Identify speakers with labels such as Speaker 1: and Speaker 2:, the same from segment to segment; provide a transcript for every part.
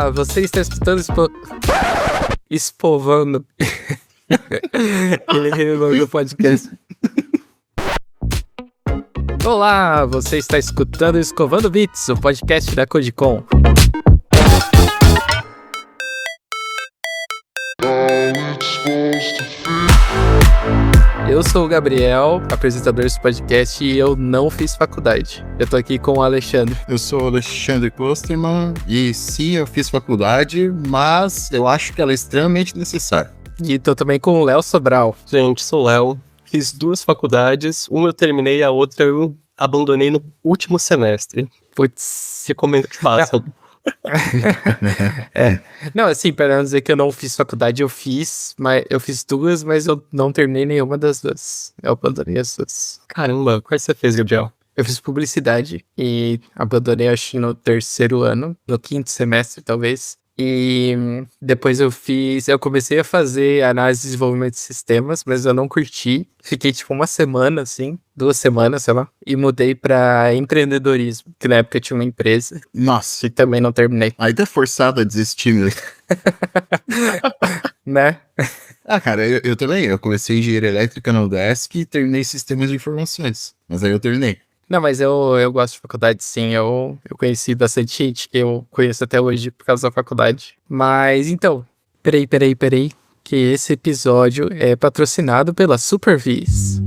Speaker 1: Olá, você está escutando Espovando. Ele revelou no podcast. Olá, você está escutando Escovando Bits, o podcast da Codicom. Eu sou o Gabriel, apresentador desse podcast, e eu não fiz faculdade. Eu tô aqui com o Alexandre.
Speaker 2: Eu sou o Alexandre Klosterman, e sim, eu fiz faculdade, mas eu acho que ela é extremamente necessária.
Speaker 1: E tô também com o Léo Sobral.
Speaker 3: Gente, sou o Léo. Fiz 2 faculdades, uma eu terminei, a outra eu abandonei no último semestre.
Speaker 1: Putz.
Speaker 3: Recomendo que façam.
Speaker 1: Não, assim, para não dizer que eu não fiz faculdade, eu fiz 2, mas eu não terminei nenhuma das 2. Eu abandonei as 2.
Speaker 3: Caramba, quais você fez, Gabriel?
Speaker 1: Eu fiz publicidade e abandonei, acho que no 3º ano, no 5º semestre, talvez. E depois eu comecei a fazer análise de desenvolvimento de sistemas, mas eu não curti. Fiquei tipo uma semana, assim, 2 semanas, sei lá, e mudei pra empreendedorismo, que na época eu tinha uma empresa.
Speaker 2: Nossa,
Speaker 1: E também não terminei.
Speaker 2: aí tá forçado a desistir, meu.
Speaker 1: Né?
Speaker 2: Cara, eu também. Eu comecei engenharia elétrica na UDESC e terminei sistemas de informações. Mas aí eu terminei.
Speaker 1: Não, mas eu gosto de faculdade, sim. Eu conheci bastante gente que eu conheço até hoje por causa da faculdade. Mas então, peraí, que esse episódio é patrocinado pela Supervis.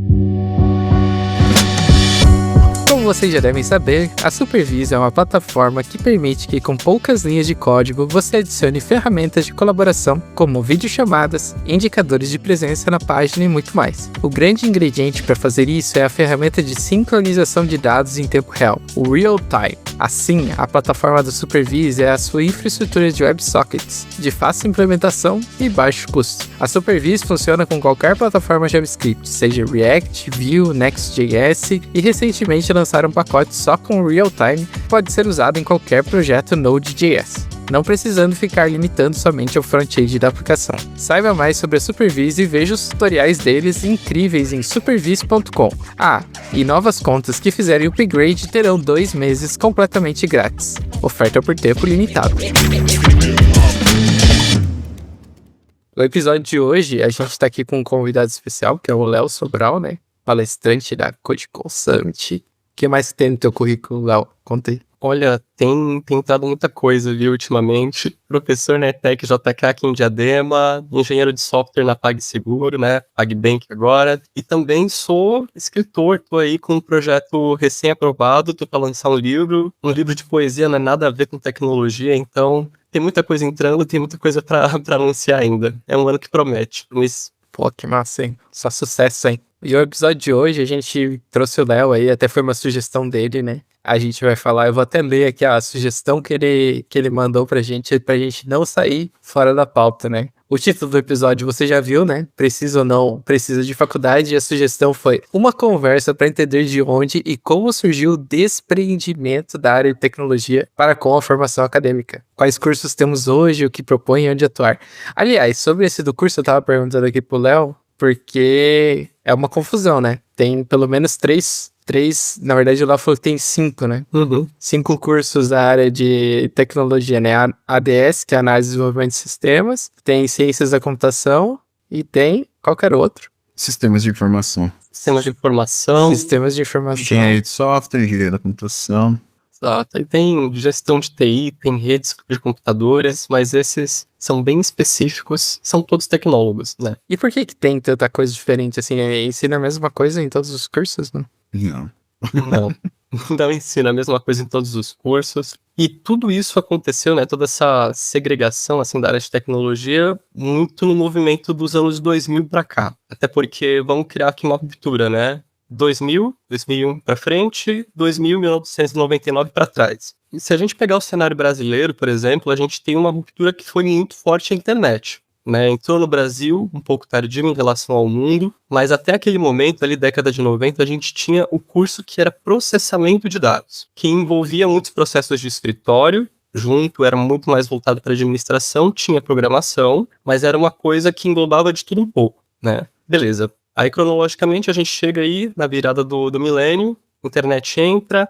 Speaker 1: Como vocês já devem saber, a Supervis é uma plataforma que permite que com poucas linhas de código você adicione ferramentas de colaboração como videochamadas, indicadores de presença na página e muito mais. O grande ingrediente para fazer isso é a ferramenta de sincronização de dados em tempo real, o Real Time. Assim, a plataforma da Supervis é a sua infraestrutura de WebSockets, de fácil implementação e baixo custo. A Supervis funciona com qualquer plataforma JavaScript, seja React, Vue, Next.js, e recentemente lançaram um pacote só com Real Time, que pode ser usado em qualquer projeto Node.js, não precisando ficar limitando somente ao front-end da aplicação. Saiba mais sobre a Supervis e veja os tutoriais deles incríveis em supervis.com. E novas contas que fizerem upgrade terão 2 meses completamente grátis. Oferta por tempo limitado. No episódio de hoje, a gente tá aqui com um convidado especial, que é o Léo Sobral, né? Palestrante da Codicom Summit. O que mais tem no teu currículo, Léo? Conta aí.
Speaker 3: Olha, tem entrado muita coisa, viu, ultimamente. Professor na ETEC JK aqui em Diadema, engenheiro de software na PagSeguro, né, PagBank agora. E também sou escritor, tô aí com um projeto recém-aprovado, tô para lançar um livro de poesia, não é nada a ver com tecnologia, então tem muita coisa entrando, tem muita coisa para anunciar ainda. É um ano que promete, Luiz.
Speaker 1: Pô, que massa, hein? Só sucesso, hein? E o episódio de hoje, a gente trouxe o Léo aí, até foi uma sugestão dele, né? A gente vai falar, eu vou até ler aqui a sugestão que ele mandou pra gente não sair fora da pauta, né? O título do episódio você já viu, né? Precisa ou não, precisa de faculdade, e a sugestão foi uma conversa para entender de onde e como surgiu o despreendimento da área de tecnologia para com a formação acadêmica. Quais cursos temos hoje, o que propõe e onde atuar. Aliás, sobre esse do curso eu tava perguntando aqui pro Léo, porque é uma confusão, né? Tem pelo menos três, na verdade o Léo falou que tem 5, né? 5 cursos da área de tecnologia, né? A ADS, que é Análise e Desenvolvimento de Sistemas, tem Ciências da Computação e tem qualquer outro.
Speaker 2: Sistemas de informação.
Speaker 3: Sistemas de informação.
Speaker 2: Engenharia de software, engenharia da computação.
Speaker 3: Exato. E tem gestão de TI, tem redes de computadores, mas esses são bem específicos, são todos tecnólogos, né?
Speaker 1: E por que tem tanta coisa diferente assim? Ensina a mesma coisa em todos os cursos, né?
Speaker 3: Não ensina a mesma coisa em todos os cursos. E tudo isso aconteceu, né? Toda essa segregação assim, da área de tecnologia, muito no movimento dos anos 2000 pra cá. Até porque vamos criar aqui uma ruptura, né? 2000, 2001 pra frente, 2000, 1999 pra trás. E se a gente pegar o cenário brasileiro, por exemplo, a gente tem uma ruptura que foi muito forte a internet, né? Entrou no Brasil um pouco tardio em relação ao mundo, mas até aquele momento, ali década de 90, a gente tinha o curso que era processamento de dados, que envolvia muitos processos de escritório, era muito mais voltado para administração, tinha programação, mas era uma coisa que englobava de tudo um pouco, né? Beleza. Aí, cronologicamente, a gente chega aí na virada do milênio, internet entra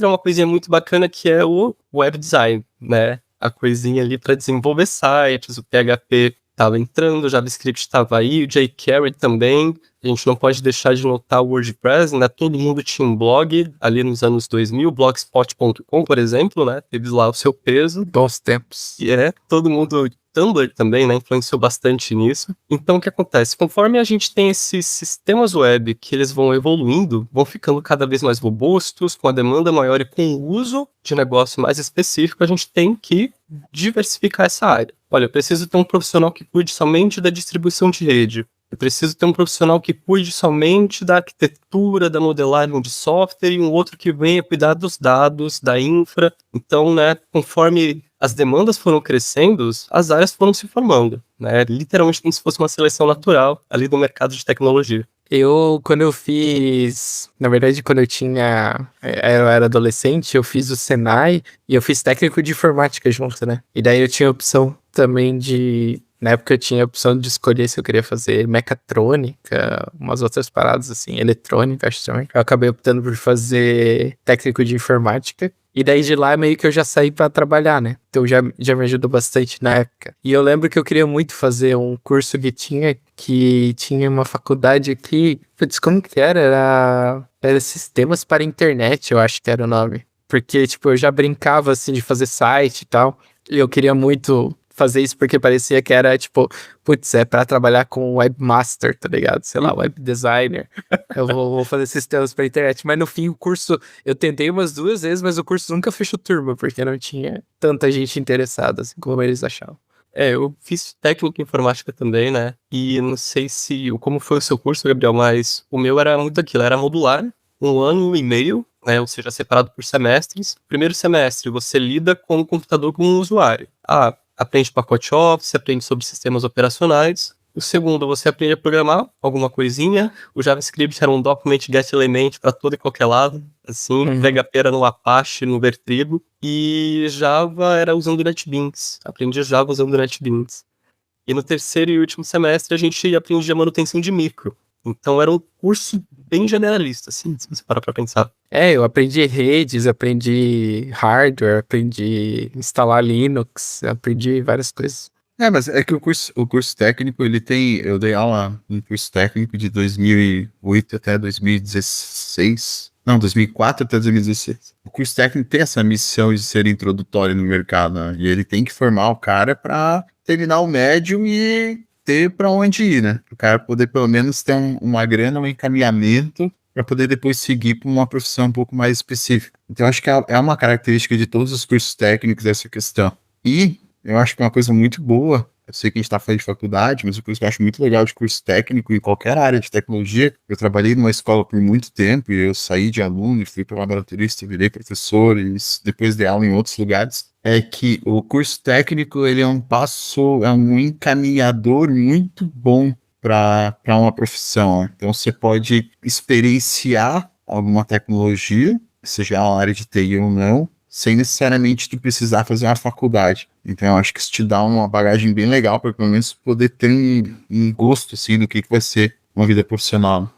Speaker 3: uma coisinha muito bacana que é o web design, né? a coisinha ali para desenvolver sites, o PHP estava entrando, o JavaScript estava aí, o jQuery também. A gente não pode deixar de notar o WordPress, né? Todo mundo tinha um blog ali nos anos 2000, blogspot.com, por exemplo, né? Teve lá o seu peso.
Speaker 1: Bons tempos.
Speaker 3: E todo mundo... Tumblr também, né, influenciou bastante nisso. Então, o que acontece? Conforme a gente tem esses sistemas web que eles vão evoluindo, vão ficando cada vez mais robustos, com a demanda maior e com o uso de negócio mais específico, a gente tem que diversificar essa área. Olha, eu preciso ter um profissional que cuide somente da distribuição de rede. Eu preciso ter um profissional que cuide somente da arquitetura, da modelagem de software e um outro que venha cuidar dos dados, da infra. Então, né, conforme as demandas foram crescendo, as áreas foram se formando, né? Literalmente como se fosse uma seleção natural ali do mercado de tecnologia.
Speaker 1: Quando eu fiz, na verdade, quando eu era adolescente, eu fiz o Senai e eu fiz técnico de informática junto, né? E daí eu tinha a opção também na época eu tinha a opção de escolher se eu queria fazer mecatrônica, umas outras paradas assim, eletrônica, acho também. Eu acabei optando por fazer técnico de informática. E daí de lá meio que eu já saí pra trabalhar, né? Então já me ajudou bastante na época. E eu lembro que eu queria muito fazer um curso que tinha uma faculdade aqui. Putz, como que era? Era Sistemas para Internet, eu acho que era o nome. Porque, tipo, eu já brincava, assim, de fazer site e tal. E eu queria muito fazer isso porque parecia que era, tipo, putz, é pra trabalhar com webmaster, tá ligado? Sei lá, web designer. Eu vou fazer sistemas pra internet. Mas no fim, o curso, eu tentei umas 2 vezes, mas o curso nunca fechou turma, porque não tinha tanta gente interessada, assim, como eles achavam.
Speaker 3: Eu fiz técnico em informática também, né? E não sei como foi o seu curso, Gabriel, mas o meu era muito aquilo, era modular, 1 ano e meio, né? Ou seja, separado por semestres. Primeiro semestre, você lida com o computador como um usuário. Aprende pacote Office, aprende sobre sistemas operacionais. O segundo, você aprende a programar alguma coisinha. O JavaScript era um document get element para todo e qualquer lado. Assim, PHP era no Apache, no Vertrigo. E Java era usando NetBeans. Aprendi Java usando NetBeans. E no terceiro e último semestre, a gente aprendia manutenção de micro. Então era um curso bem generalista, assim, se você parar pra pensar.
Speaker 1: Eu aprendi redes, aprendi hardware, aprendi instalar Linux, aprendi várias coisas.
Speaker 2: Mas é que o curso técnico, eu dei aula no curso técnico de 2008 até 2016. Não, 2004 até 2016. O curso técnico tem essa missão de ser introdutório no mercado, né? E ele tem que formar o cara para terminar o médio e ter para onde ir, né? O cara poder pelo menos ter uma grana, um encaminhamento para poder depois seguir para uma profissão um pouco mais específica. Então, eu acho que é uma característica de todos os cursos técnicos essa questão. E eu acho que é uma coisa muito boa. Eu sei que a gente está falando de faculdade, mas o curso que eu acho muito legal de curso técnico em qualquer área de tecnologia. Eu trabalhei numa escola por muito tempo e eu saí de aluno e fui para laboratorista, virei professor e depois dei aula em outros lugares. É que o curso técnico ele é um encaminhador muito bom para uma profissão. Então você pode experienciar alguma tecnologia, seja uma área de TI ou não, sem necessariamente tu precisar fazer uma faculdade. Então eu acho que isso te dá uma bagagem bem legal para pelo menos poder ter um gosto assim, do que vai ser uma vida profissional.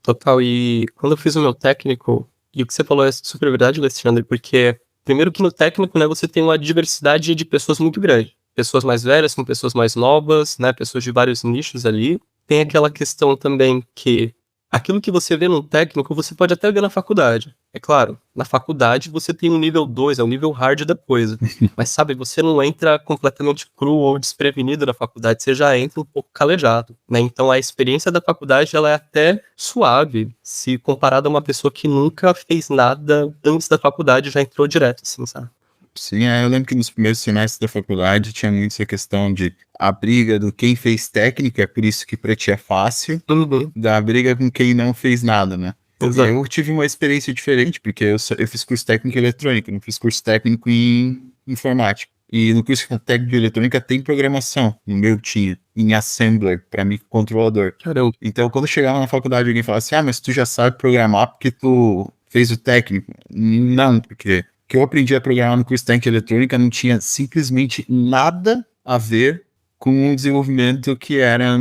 Speaker 3: Total, e quando eu fiz o meu técnico, e o que você falou é super verdade, Alexandre, porque primeiro que no técnico, né, você tem uma diversidade de pessoas muito grande. Pessoas mais velhas com pessoas mais novas, né, pessoas de vários nichos ali. Tem aquela questão também que aquilo que você vê no técnico, você pode até ver na faculdade. É claro, na faculdade você tem um nível 2, é o nível hard da coisa. Mas sabe, você não entra completamente cru ou desprevenido na faculdade, você já entra um pouco calejado, né? Então a experiência da faculdade, ela é até suave, se comparada a uma pessoa que nunca fez nada antes da faculdade, já entrou direto, assim, sabe?
Speaker 2: Sim, eu lembro que nos primeiros semestres da faculdade tinha muito essa questão de a briga do quem fez técnica, é por isso que pra ti é fácil, da briga com quem não fez nada, né?
Speaker 3: Exato.
Speaker 2: Eu tive uma experiência diferente, porque eu fiz curso técnico em eletrônica, não fiz curso técnico em informática. E no curso técnico de eletrônica tem programação, no meu tinha, em Assembler, para microcontrolador.
Speaker 3: Caramba.
Speaker 2: Então, quando chegava na faculdade, alguém falava assim, mas tu já sabe programar porque tu fez o técnico. Não, porque o que eu aprendi a programar no curso técnico de eletrônica não tinha simplesmente nada a ver com o desenvolvimento que era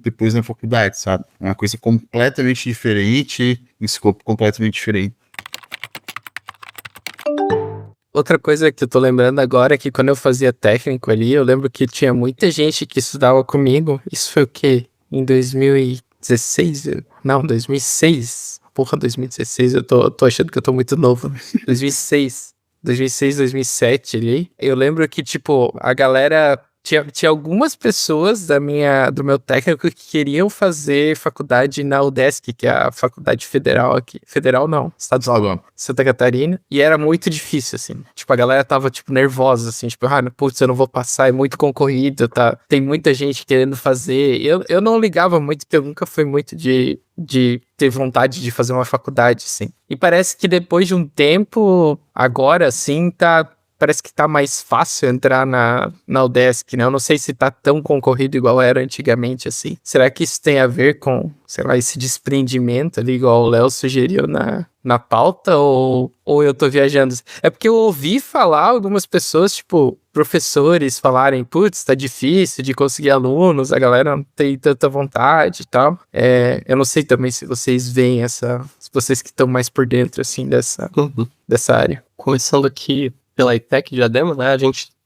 Speaker 2: depois na faculdade, sabe? Uma coisa completamente diferente, um escopo completamente diferente.
Speaker 1: Outra coisa que eu tô lembrando agora é que quando eu fazia técnico ali, eu lembro que tinha muita gente que estudava comigo. Isso foi o quê? Em 2016? Não, 2006. Porra, 2016, eu tô achando que eu tô muito novo. 2006. 2006, 2007 ali. Eu lembro que, tipo, a galera... Tinha algumas pessoas do meu técnico que queriam fazer faculdade na UDESC, que é a faculdade federal aqui. Federal não, estadual. Santa Catarina. E era muito difícil, assim. Tipo, a galera tava, tipo, nervosa, assim. Tipo, putz, eu não vou passar, é muito concorrido, tá? Tem muita gente querendo fazer. Eu não ligava muito, porque eu nunca fui muito de ter vontade de fazer uma faculdade, assim. E parece que depois de um tempo, agora, assim, parece que tá mais fácil entrar na UDESC, né? Eu não sei se tá tão concorrido igual era antigamente, assim. Será que isso tem a ver com, sei lá, esse desprendimento ali, igual o Léo sugeriu na pauta, ou eu tô viajando? É porque eu ouvi falar algumas pessoas, tipo, professores falarem, putz, tá difícil de conseguir alunos, a galera não tem tanta vontade e tal. Eu não sei também se vocês veem vocês que estão mais por dentro, assim, dessa área.
Speaker 3: Começando aqui pela ITEC de Diadema, né,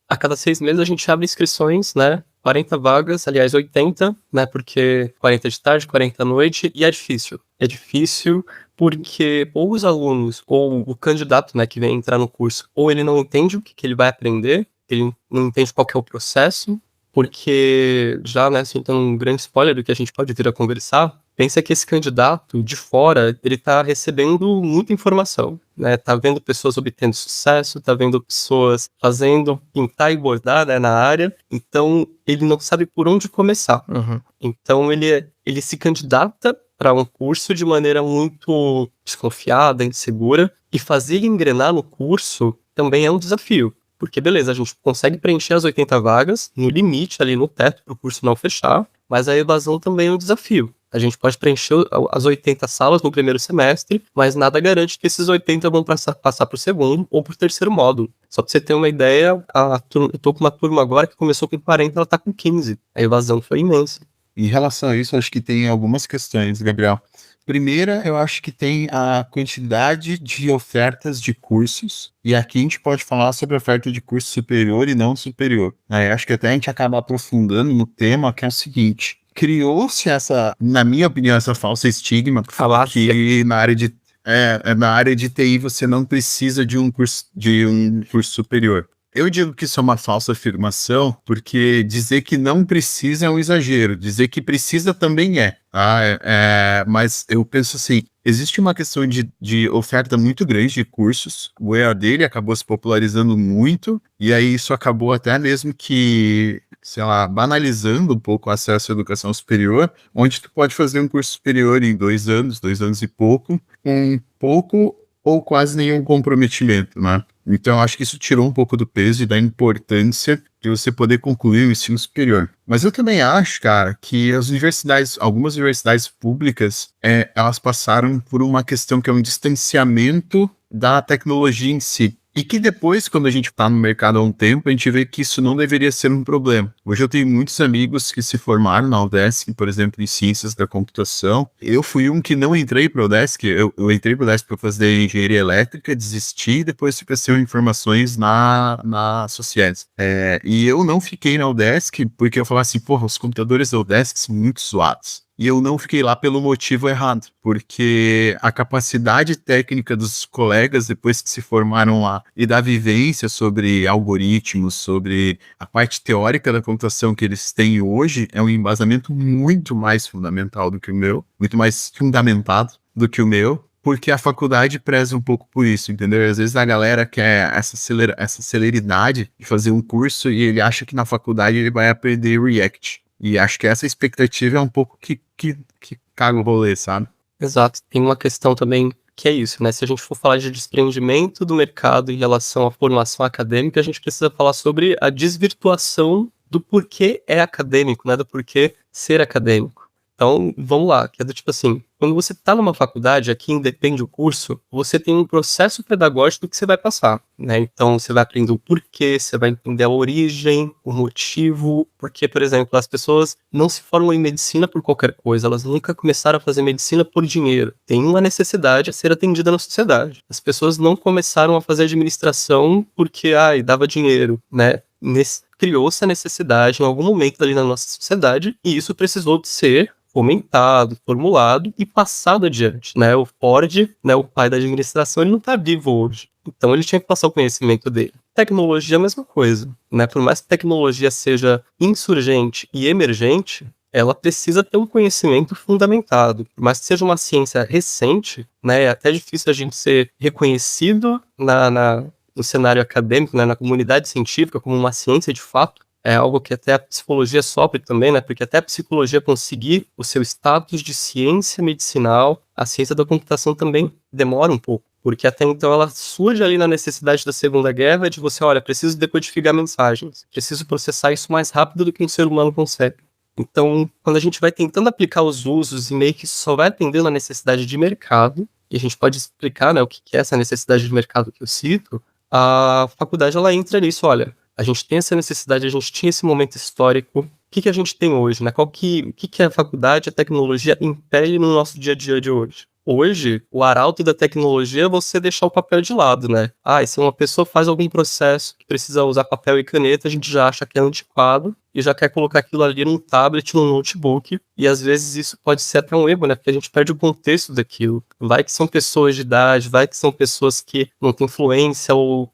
Speaker 3: a cada 6 meses a gente abre inscrições, né, 40 vagas, aliás, 80, né, porque 40 de tarde, 40 à noite, e é difícil. É difícil porque ou os alunos, ou o candidato, né, que vem entrar no curso, ou ele não entende o que ele vai aprender, ele não entende qual que é o processo, porque já, né, assim, então um grande spoiler do que a gente pode vir a conversar, pensa que esse candidato de fora, ele tá recebendo muita informação, né, tá vendo pessoas obtendo sucesso, tá vendo pessoas fazendo, pintar e bordar, né, na área, então ele não sabe por onde começar.
Speaker 1: Uhum.
Speaker 3: Então ele se candidata para um curso de maneira muito desconfiada, insegura, e fazer ele engrenar no curso também é um desafio. Porque, beleza, a gente consegue preencher as 80 vagas no limite, ali no teto, para o curso não fechar, mas a evasão também é um desafio. A gente pode preencher as 80 salas no primeiro semestre, mas nada garante que esses 80 vão passar para o segundo ou para o terceiro módulo. Só para você ter uma ideia, eu tô com uma turma agora que começou com 40, ela tá com 15. A evasão foi imensa.
Speaker 2: Em relação a isso, acho que tem algumas questões, Gabriel. Primeira, eu acho que tem a quantidade de ofertas de cursos, e aqui a gente pode falar sobre oferta de curso superior e não superior. Acho que até a gente acaba aprofundando no tema, que é o seguinte: criou-se na minha opinião, essa falsa estigma que na área de TI você não precisa de um curso superior. Eu digo que isso é uma falsa afirmação, porque dizer que não precisa é um exagero, dizer que precisa também é. Mas eu penso assim, existe uma questão de oferta muito grande de cursos, o EAD ele acabou se popularizando muito, e aí isso acabou até mesmo que, sei lá, banalizando um pouco o acesso à educação superior, onde tu pode fazer um curso superior em 2 anos e pouco, com pouco ou quase nenhum comprometimento, né? Então, acho que isso tirou um pouco do peso e da importância de você poder concluir o ensino superior. Mas eu também acho, cara, que algumas universidades públicas, elas passaram por uma questão que é um distanciamento da tecnologia em si. E que depois, quando a gente está no mercado há um tempo, a gente vê que isso não deveria ser um problema. Hoje eu tenho muitos amigos que se formaram na UDESC, por exemplo, em ciências da computação. Eu fui um que não entrei para a UDESC, eu entrei para a UDESC para fazer engenharia elétrica, desisti e depois fui fazer informações na Sociedade. E eu não fiquei na UDESC porque eu falava assim, porra, os computadores da UDESC são muito zoados. E eu não fiquei lá pelo motivo errado, porque a capacidade técnica dos colegas, depois que se formaram lá, e da vivência sobre algoritmos, sobre a parte teórica da computação que eles têm hoje, é um embasamento muito mais fundamental do que o meu, muito mais fundamentado do que o meu, porque a faculdade preza um pouco por isso, entendeu? Às vezes a galera quer essa celeridade de fazer um curso e ele acha que na faculdade ele vai aprender React. E acho que essa expectativa é um pouco que caga o rolê, sabe?
Speaker 3: Exato. Tem uma questão também que é isso, né? Se a gente for falar de desprendimento do mercado em relação à formação acadêmica, a gente precisa falar sobre a desvirtuação do porquê é acadêmico, né? Do porquê ser acadêmico. Então, vamos lá, que é do tipo assim, quando você tá numa faculdade, aqui independe o curso, você tem um processo pedagógico que você vai passar, né? Então, você vai aprender o porquê, você vai entender a origem, o motivo, porque, por exemplo, as pessoas não se formam em medicina por qualquer coisa, elas nunca começaram a fazer medicina por dinheiro. Tem uma necessidade a ser atendida na sociedade. As pessoas não começaram a fazer administração porque, dava dinheiro, né? Criou-se a necessidade em algum momento ali na nossa sociedade e isso precisou de ser fomentado, formulado e passado adiante, né? O Ford, né, o pai da administração, ele não está vivo hoje. Então ele tinha que passar o conhecimento dele. Tecnologia é a mesma coisa, né? Por mais que a tecnologia seja insurgente e emergente, ela precisa ter um conhecimento fundamentado. Por mais que seja uma ciência recente, né, é até difícil a gente ser reconhecido no cenário acadêmico, né, na comunidade científica, como uma ciência de fato. É algo que até a psicologia sofre também, né? Porque até a psicologia conseguir o seu status de ciência medicinal, a ciência da computação também demora um pouco. Porque até então ela surge ali na necessidade da Segunda Guerra de você, olha, preciso decodificar mensagens, preciso processar isso mais rápido do que um ser humano consegue. Então, quando a gente vai tentando aplicar os usos e meio que só vai atendendo a necessidade de mercado, e a gente pode explicar, né, o que é essa necessidade de mercado que eu cito, a faculdade ela entra nisso, olha, a gente tem essa necessidade, a gente tinha esse momento histórico, o que a gente tem hoje, né? O que a faculdade, a tecnologia impede no nosso dia a dia de hoje? Hoje, o arauto da tecnologia é você deixar o papel de lado, né? E se uma pessoa faz algum processo que precisa usar papel e caneta, a gente já acha que é antiquado e já quer colocar aquilo ali num tablet, num notebook. E às vezes isso pode ser até um erro, né? Porque a gente perde o contexto daquilo. Vai que são pessoas de idade, vai que são pessoas que não têm influência ou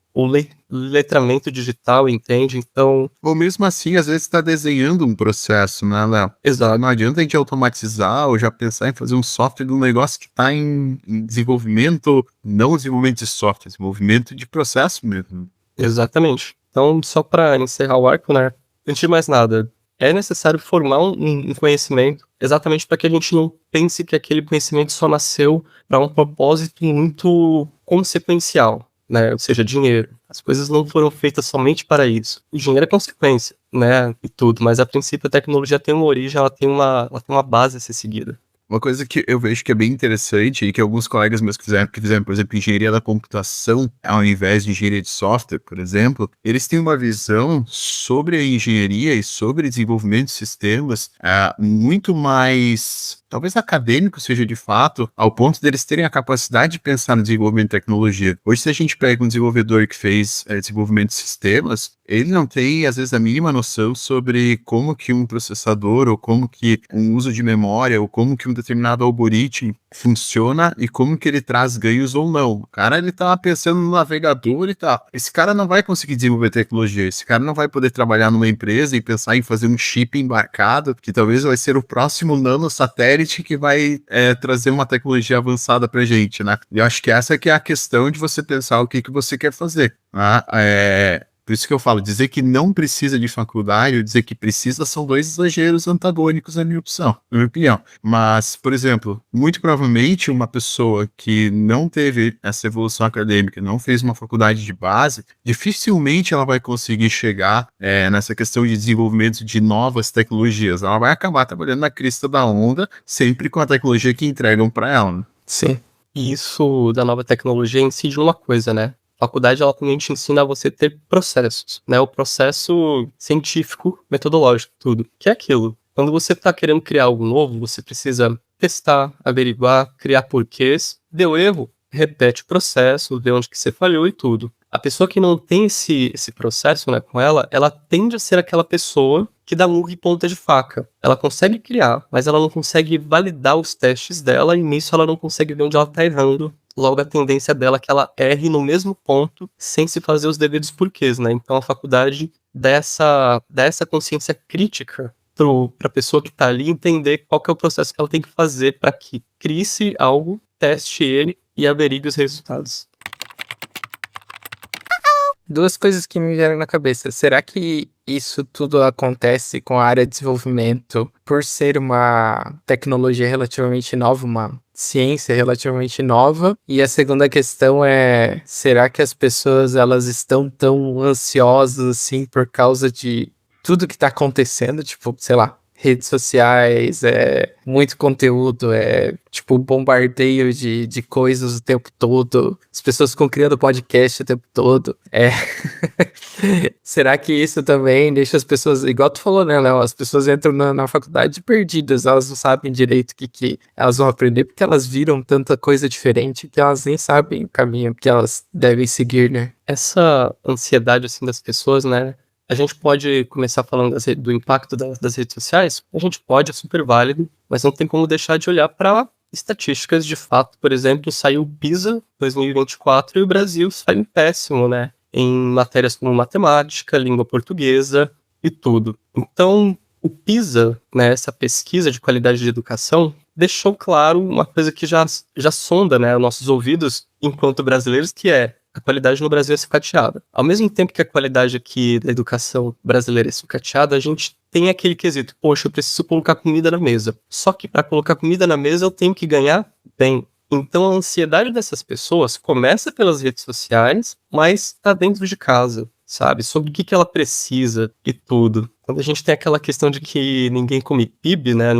Speaker 3: letramento digital, entende? Então...
Speaker 2: Ou mesmo assim, às vezes está desenhando um processo, né, Léo?
Speaker 3: Exato.
Speaker 2: Não adianta a gente automatizar ou já pensar em fazer um software de um negócio que está em desenvolvimento, não desenvolvimento de software, desenvolvimento de processo mesmo.
Speaker 3: Exatamente. Então, só para encerrar o arco, né? Antes de mais nada, é necessário formar um conhecimento exatamente para que a gente não pense que aquele conhecimento só nasceu para um propósito muito consequencial. Né, ou seja, dinheiro. As coisas não foram feitas somente para isso. O dinheiro é consequência, né, e tudo, mas a princípio a tecnologia tem uma origem, ela tem uma base a ser seguida.
Speaker 2: Uma coisa que eu vejo que é bem interessante e que alguns colegas meus que fizeram, por exemplo, engenharia da computação, ao invés de engenharia de software, por exemplo, eles têm uma visão sobre a engenharia e sobre desenvolvimento de sistemas muito mais, talvez acadêmico seja de fato, ao ponto deles terem a capacidade de pensar no desenvolvimento de tecnologia. Hoje, se a gente pega um desenvolvedor que fez desenvolvimento de sistemas, ele não tem, às vezes, a mínima noção sobre como que um processador, ou como que um uso de memória, ou como que um determinado algoritmo funciona e como que ele traz ganhos ou não. O cara, ele tá pensando no navegador e tal. Esse cara não vai conseguir desenvolver tecnologia, esse cara não vai poder trabalhar numa empresa e pensar em fazer um chip embarcado, que talvez vai ser o próximo nanosatélite que vai trazer uma tecnologia avançada pra gente, né? Eu acho que essa que é a questão de você pensar o que você quer fazer. Por isso que eu falo, dizer que não precisa de faculdade ou dizer que precisa são dois exageros antagônicos na minha opinião. Mas, por exemplo, muito provavelmente uma pessoa que não teve essa evolução acadêmica, não fez uma faculdade de base, dificilmente ela vai conseguir chegar nessa questão de desenvolvimento de novas tecnologias. Ela vai acabar trabalhando na crista da onda, sempre com a tecnologia que entregam para ela. Né?
Speaker 3: Sim. E isso da nova tecnologia incide numa coisa, né? A faculdade, ela também te ensina a você ter processos, né? O processo científico, metodológico, tudo. Que é aquilo. Quando você está querendo criar algo novo, você precisa testar, averiguar, criar porquês. Deu erro, repete o processo, vê onde que você falhou e tudo. A pessoa que não tem esse processo, né, com ela tende a ser aquela pessoa que dá murro e ponta de faca. Ela consegue criar, mas ela não consegue validar os testes dela e nisso ela não consegue ver onde ela está errando. Logo, a tendência dela é que ela erre no mesmo ponto, sem se fazer os devidos porquês, né? Então, a faculdade dá essa consciência crítica para a pessoa que está ali entender qual que é o processo que ela tem que fazer para que crie-se algo, teste ele e averigue os resultados.
Speaker 1: Duas coisas que me vieram na cabeça. Será que isso tudo acontece com a área de desenvolvimento por ser uma tecnologia relativamente nova, uma ciência relativamente nova? E a segunda questão é, será que as pessoas elas estão tão ansiosas assim por causa de tudo que tá acontecendo? Tipo, sei lá, redes sociais, muito conteúdo, tipo bombardeio de coisas o tempo todo, as pessoas ficam criando podcast o tempo todo. Será que isso também deixa as pessoas, igual tu falou, né, Léo? As pessoas entram na faculdade perdidas, elas não sabem direito o que elas vão aprender, porque elas viram tanta coisa diferente que elas nem sabem o caminho que elas devem seguir, né?
Speaker 3: Essa ansiedade, assim, das pessoas, né? A gente pode começar falando do impacto das redes sociais? A gente pode, é super válido, mas não tem como deixar de olhar para estatísticas de fato. Por exemplo, saiu o PISA 2024 e o Brasil saiu péssimo, né? Em matérias como matemática, língua portuguesa e tudo. Então, o PISA, né, essa pesquisa de qualidade de educação, deixou claro uma coisa que já sonda, né, nossos ouvidos enquanto brasileiros, que é a qualidade no Brasil é sucateada. Ao mesmo tempo que a qualidade aqui da educação brasileira é sucateada, a gente tem aquele quesito, poxa, eu preciso colocar comida na mesa. Só que para colocar comida na mesa eu tenho que ganhar bem. Então a ansiedade dessas pessoas começa pelas redes sociais, mas tá dentro de casa, sabe? Sobre o que ela precisa e tudo. Quando a gente tem aquela questão de que ninguém come PIB, né,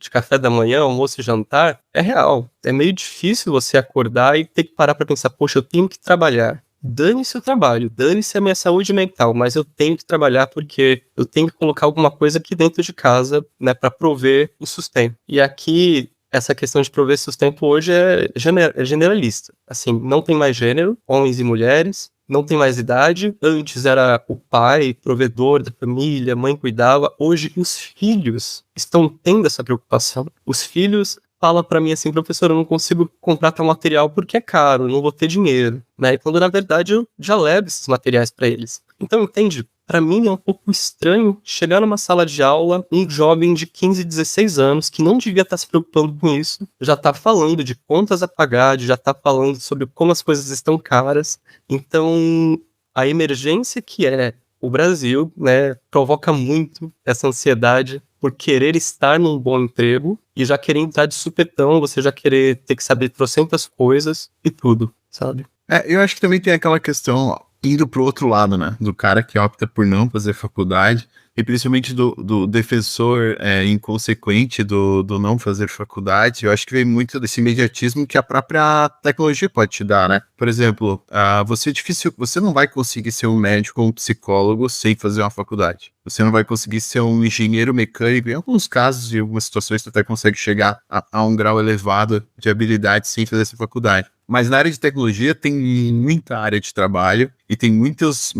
Speaker 3: de café da manhã, almoço e jantar, é real. É meio difícil você acordar e ter que parar pra pensar, poxa, eu tenho que trabalhar. Dane-se o trabalho, dane-se a minha saúde mental, mas eu tenho que trabalhar porque eu tenho que colocar alguma coisa aqui dentro de casa, né, pra prover o sustento. E aqui, essa questão de prover sustento hoje é generalista. Assim, não tem mais gênero, homens e mulheres, não tem mais idade. Antes era o pai, provedor da família, mãe cuidava. Hoje os filhos estão tendo essa preocupação. Os filhos falam pra mim assim, professor, eu não consigo comprar tal material porque é caro, não vou ter dinheiro, né? E quando na verdade eu já levo esses materiais pra eles. Então, entende? Pra mim é um pouco estranho chegar numa sala de aula, um jovem de 15, 16 anos, que não devia estar se preocupando com isso, já tá falando de contas a pagar, já tá falando sobre como as coisas estão caras. Então, a emergência que é o Brasil, né, provoca muito essa ansiedade por querer estar num bom emprego e já querer entrar de supetão, você já querer ter que saber trocentas coisas e tudo, sabe?
Speaker 2: Eu acho que também tem aquela questão, ó, indo pro outro lado, né? Do cara que opta por não fazer faculdade, e principalmente do defensor inconsequente do não fazer faculdade. Eu acho que vem muito desse imediatismo que a própria tecnologia pode te dar, né? Por exemplo, você não vai conseguir ser um médico ou um psicólogo sem fazer uma faculdade. Você não vai conseguir ser um engenheiro mecânico. Em alguns casos, em algumas situações, você até consegue chegar a um grau elevado de habilidade sem fazer essa faculdade. Mas na área de tecnologia tem muita área de trabalho e tem muitas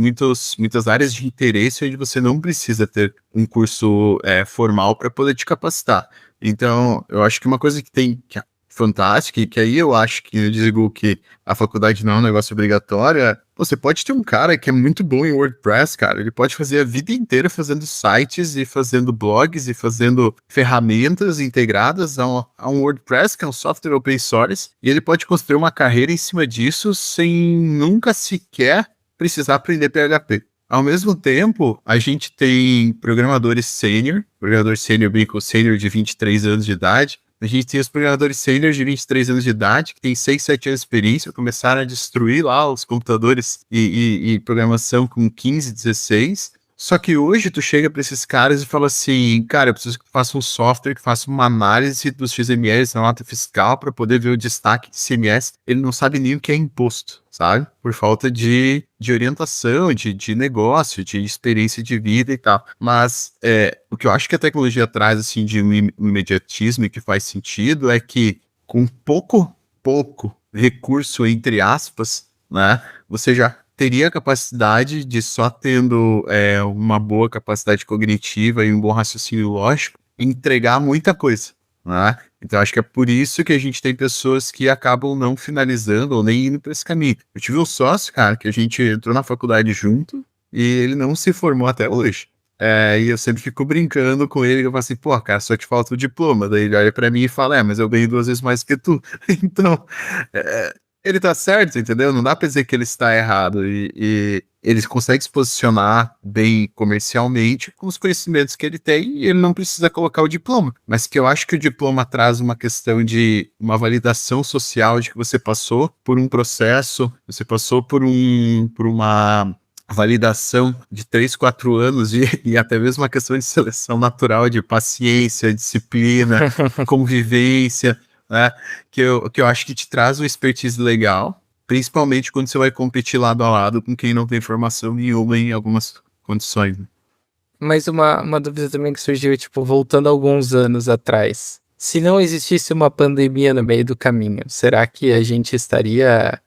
Speaker 2: áreas de interesse onde você não precisa ter um curso formal para poder te capacitar. Então, eu acho que uma coisa que é fantástica, e que aí eu acho que eu digo que a faculdade não é um negócio obrigatório, você pode ter um cara que é muito bom em WordPress, cara, ele pode fazer a vida inteira fazendo sites e fazendo blogs e fazendo ferramentas integradas a um WordPress, que é um software open source, e ele pode construir uma carreira em cima disso sem nunca sequer precisar aprender PHP. Ao mesmo tempo, a gente tem programador sênior bem com sênior de 23 anos de idade. A gente tem os programadores sênior de 23 anos de idade, que tem 6, 7 anos de experiência, começaram a destruir lá os computadores e programação com 15, 16. Só que hoje tu chega para esses caras e fala assim, cara, eu preciso que tu faça um software que faça uma análise dos XMLs na nota fiscal para poder ver o destaque de ICMS. Ele não sabe nem o que é imposto, sabe? Por falta de orientação, de negócio, de experiência de vida e tal. Mas o que eu acho que a tecnologia traz assim, de um imediatismo e que faz sentido é que com pouco recurso, entre aspas, né, você já teria a capacidade de, só tendo uma boa capacidade cognitiva e um bom raciocínio lógico, entregar muita coisa, né? Então acho que é por isso que a gente tem pessoas que acabam não finalizando ou nem indo para esse caminho. Eu tive um sócio, cara, que a gente entrou na faculdade junto e ele não se formou até hoje. E eu sempre fico brincando com ele, eu falo assim, pô, cara, só te falta o diploma. Daí ele olha pra mim e fala, mas eu ganho 2 vezes mais que tu. Então, ele tá certo, entendeu? Não dá pra dizer que ele está errado. E ele consegue se posicionar bem comercialmente com os conhecimentos que ele tem e ele não precisa colocar o diploma. Mas que eu acho que o diploma traz uma questão de uma validação social de que você passou por um processo, você passou por uma validação de 3, 4 anos e até mesmo uma questão de seleção natural, de paciência, disciplina, convivência, né? Que eu acho que te traz uma expertise legal, principalmente quando você vai competir lado a lado com quem não tem formação nenhuma em algumas condições. Né?
Speaker 1: Mas uma dúvida também que surgiu, tipo, voltando alguns anos atrás. Se não existisse uma pandemia no meio do caminho, será que a gente estaria...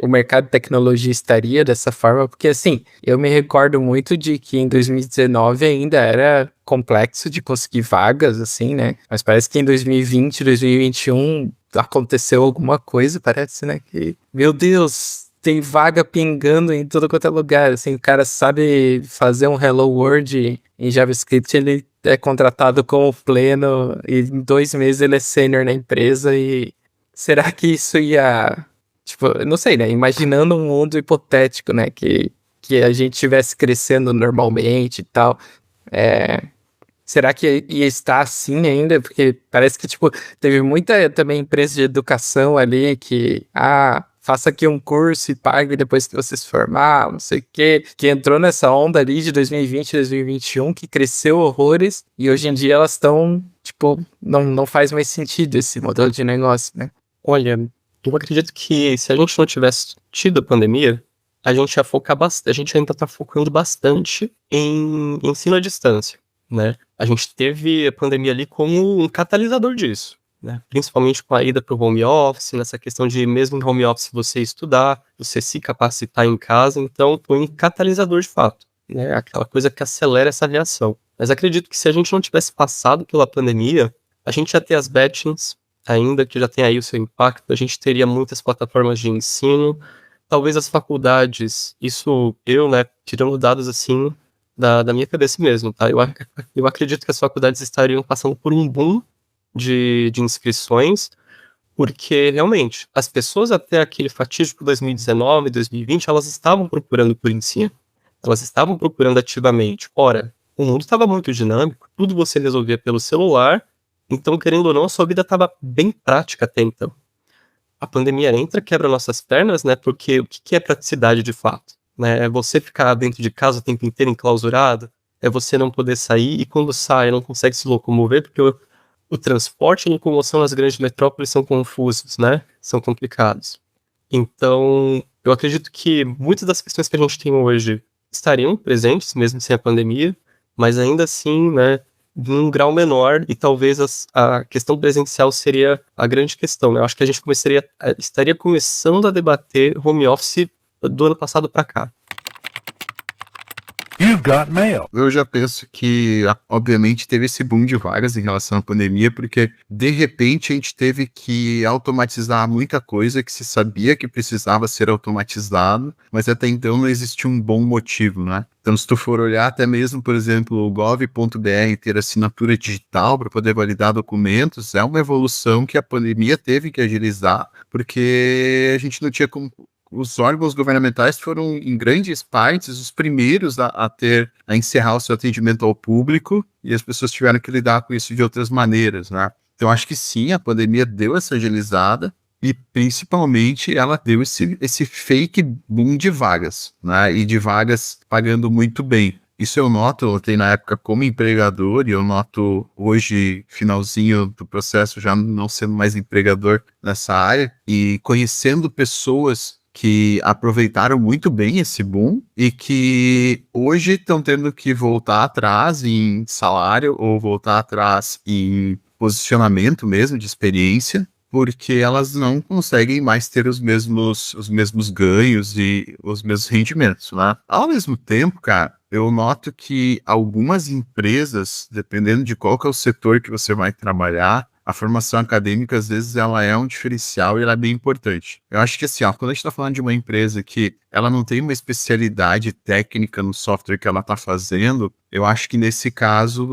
Speaker 1: o mercado de tecnologia estaria dessa forma? Porque, assim, eu me recordo muito de que em 2019 ainda era complexo de conseguir vagas, assim, né? Mas parece que em 2020, 2021 aconteceu alguma coisa, parece, né? Que, meu Deus, tem vaga pingando em todo quanto é lugar. Assim, o cara sabe fazer um Hello World em JavaScript, ele é contratado como pleno e em 2 meses ele é sênior na empresa. E será que isso ia... Tipo, eu não sei, né? Imaginando um mundo hipotético, né? Que a gente estivesse crescendo normalmente e tal. Será que ia estar assim ainda? Porque parece que, tipo, teve muita também empresa de educação ali que, faça aqui um curso e pague depois que você se formar, não sei o quê, que entrou nessa onda ali de 2020, 2021, que cresceu horrores, e hoje em dia elas estão, tipo, não faz mais sentido esse modelo de negócio, né?
Speaker 3: Olha, eu acredito que se a gente não tivesse tido a pandemia, a gente ia focar bastante, a gente ainda tá focando bastante em ensino à distância, né? A gente teve a pandemia ali como um catalisador disso, né? Principalmente com a ida para o home office, nessa questão de mesmo em home office você estudar, você se capacitar em casa, então foi um catalisador de fato, né? Aquela coisa que acelera essa reação. Mas acredito que se a gente não tivesse passado pela pandemia, a gente ia ter as batchings, ainda que já tem aí o seu impacto, a gente teria muitas plataformas de ensino, talvez as faculdades, isso eu, né, tirando dados assim da minha cabeça mesmo, tá? Eu acredito que as faculdades estariam passando por um boom de inscrições, porque realmente as pessoas até aquele fatídico 2019, 2020, elas estavam procurando por ensino, elas estavam procurando ativamente. Ora, o mundo estava muito dinâmico, tudo você resolvia pelo celular, então, querendo ou não, a sua vida estava bem prática até então. A pandemia entra, quebra nossas pernas, né? Porque o que é praticidade de fato? Né? É você ficar dentro de casa o tempo inteiro enclausurado? É você não poder sair e quando sai não consegue se locomover porque o transporte e a locomoção nas grandes metrópoles são confusos, né? São complicados. Então, eu acredito que muitas das questões que a gente tem hoje estariam presentes mesmo sem a pandemia, mas ainda assim, né? Num grau menor, e talvez a questão presencial seria a grande questão, né? Eu acho que a gente estaria começando a debater home office do ano passado para cá.
Speaker 4: You've got mail.
Speaker 2: Eu já penso que, obviamente, teve esse boom de vagas em relação à pandemia, porque, de repente, a gente teve que automatizar muita coisa que se sabia que precisava ser automatizado, mas até então não existia um bom motivo, né? Então, se tu for olhar até mesmo, por exemplo, o gov.br ter assinatura digital para poder validar documentos, é uma evolução que a pandemia teve que agilizar, porque a gente não tinha como... Os órgãos governamentais foram, em grandes partes, os primeiros a encerrar o seu atendimento ao público, e as pessoas tiveram que lidar com isso de outras maneiras, né? Então, acho que sim, a pandemia deu essa agilizada, e principalmente ela deu esse fake boom de vagas, né? E de vagas pagando muito bem. Isso eu noto, eu tenho na época como empregador, e eu noto hoje, finalzinho do processo, já não sendo mais empregador nessa área, e conhecendo pessoas que aproveitaram muito bem esse boom e que hoje estão tendo que voltar atrás em salário ou voltar atrás em posicionamento mesmo, de experiência, porque elas não conseguem mais ter os mesmos ganhos e os mesmos rendimentos, né? Ao mesmo tempo, cara, eu noto que algumas empresas, dependendo de qual que é o setor que você vai trabalhar, a formação acadêmica, às vezes, ela é um diferencial e ela é bem importante. Eu acho que, assim, quando a gente está falando de uma empresa que ela não tem uma especialidade técnica no software que ela está fazendo, eu acho que, nesse caso,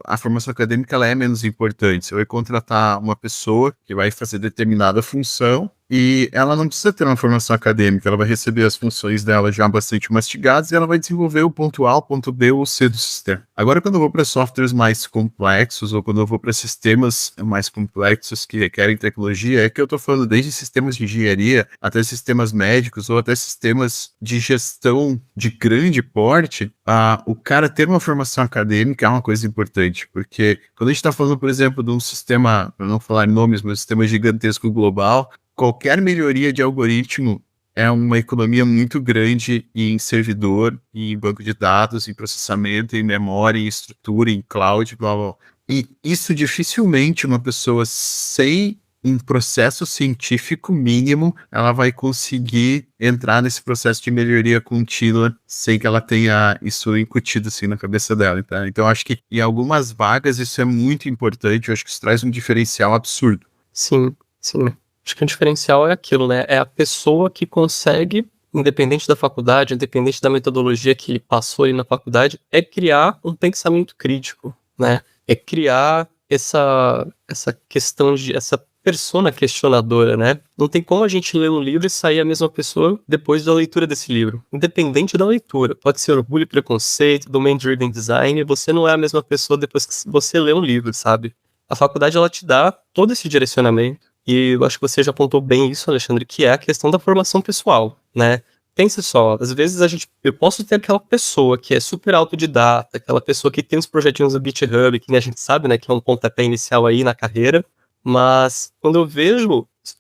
Speaker 2: a formação acadêmica ela é menos importante. Você vai contratar uma pessoa que vai fazer determinada função E ela não precisa ter uma formação acadêmica, ela vai receber as funções dela já bastante mastigadas e ela vai desenvolver o ponto A, o ponto B ou o C do sistema. Agora, quando eu vou para softwares mais complexos ou quando eu vou para sistemas mais complexos que requerem tecnologia, é que eu estou falando desde sistemas de engenharia até sistemas médicos ou até sistemas de gestão de grande porte, o cara ter uma formação acadêmica é uma coisa importante, porque quando a gente está falando, por exemplo, de um sistema, para não falar nomes, mas um sistema gigantesco global, qualquer melhoria de algoritmo é uma economia muito grande em servidor, em banco de dados, em processamento, em memória, em estrutura, em cloud, blá, blá. E isso dificilmente uma pessoa sem um processo científico mínimo, ela vai conseguir entrar nesse processo de melhoria contínua sem que ela tenha isso incutido assim na cabeça dela. Tá? Então, acho que em algumas vagas isso é muito importante, eu acho que isso traz um diferencial absurdo.
Speaker 3: Sim, sim. Acho que o diferencial é aquilo, né? É a pessoa que consegue, independente da faculdade, independente da metodologia que ele passou ali na faculdade, é criar um pensamento crítico, né? É criar essa questão de essa persona questionadora, né? Não tem como a gente ler um livro e sair a mesma pessoa depois da leitura desse livro. Independente da leitura. Pode ser Orgulho e Preconceito, Domain-Driven Design, você não é a mesma pessoa depois que você lê um livro, sabe? A faculdade, ela te dá todo esse direcionamento. E eu acho que você já apontou bem isso, Alexandre, que é a questão da formação pessoal, né? Pense só, às vezes eu posso ter aquela pessoa que é super autodidata, aquela pessoa que tem uns projetinhos no GitHub, que a gente sabe, né, que é um pontapé inicial aí na carreira, mas quando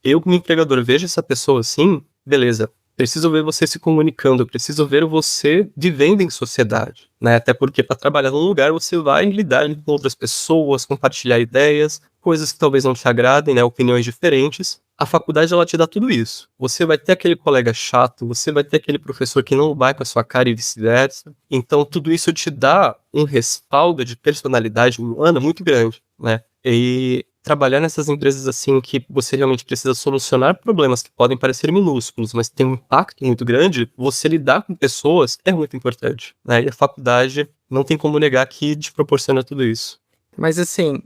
Speaker 3: eu como empregador vejo essa pessoa assim, beleza, preciso ver você se comunicando, preciso ver você vivendo em sociedade, né? Até porque para trabalhar num lugar você vai lidar com outras pessoas, compartilhar ideias, coisas que talvez não te agradem, né? Opiniões diferentes. A faculdade, ela te dá tudo isso. Você vai ter aquele colega chato, você vai ter aquele professor que não vai com a sua cara e vice-versa. Então, tudo isso te dá um respaldo de personalidade humana muito grande, né? E trabalhar nessas empresas assim que você realmente precisa solucionar problemas que podem parecer minúsculos, mas tem um impacto muito grande, você lidar com pessoas é muito importante, né? E a faculdade não tem como negar que te proporciona tudo isso.
Speaker 1: Mas assim,